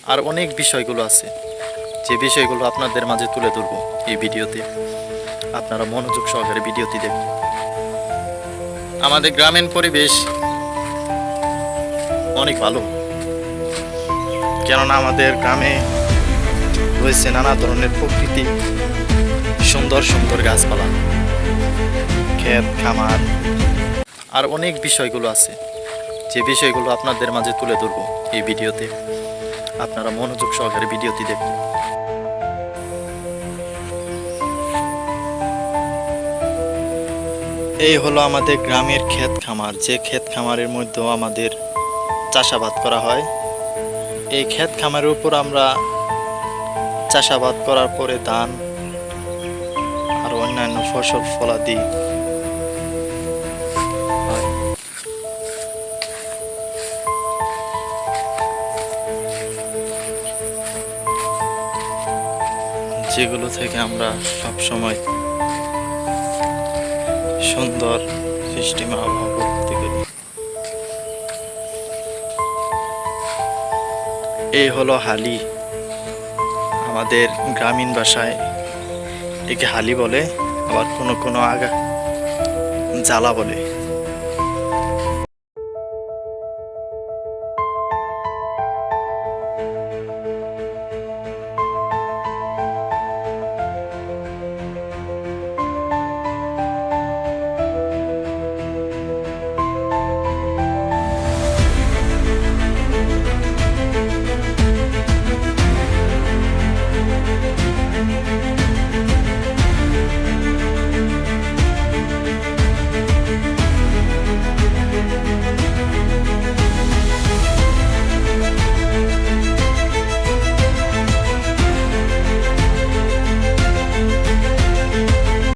আর অনেক বিষয়গুলো আছে, যে বিষয়গুলো আপনাদের মাঝে তুলে ধরবো এই ভিডিওতে। আপনারা মনোযোগ সহকারে ভিডিওটি দেখুন। আমাদের গ্রামীণ পরিবেশ অনেক ভালো, কেননা আমাদের গ্রামে রয়েছে নানা ধরনের প্রকৃতি, সুন্দর সুন্দর গাছপালা, ক্ষেত খামার, আর অনেক বিষয়গুলো আছে, যে বিষয়গুলো আপনাদের মাঝে তুলে ধরবো এই ভিডিওতে। আপনারা মনোযোগ সহকারে ভিডিওটি দেখুন। এই হলো আমাদের গ্রামের ক্ষেত খামার, যে ক্ষেত খামারের মধ্যেও আমাদের চাষাবাদ করা হয়। এই ক্ষেত খামারের উপর আমরা চাষাবাদ করার পরে ধান আর অন্যান্য ফসল ফলাদি হয়। যেগুলো থেকে আমরা সবসময় সুন্দর সৃষ্টিময় আবহাওয়া করতে পারি। এই হলো হালি, আমাদের গ্রামীণ ভাষায় একে হালি বলে, আবার কোনো কোনো আগা জ্বালা বলে।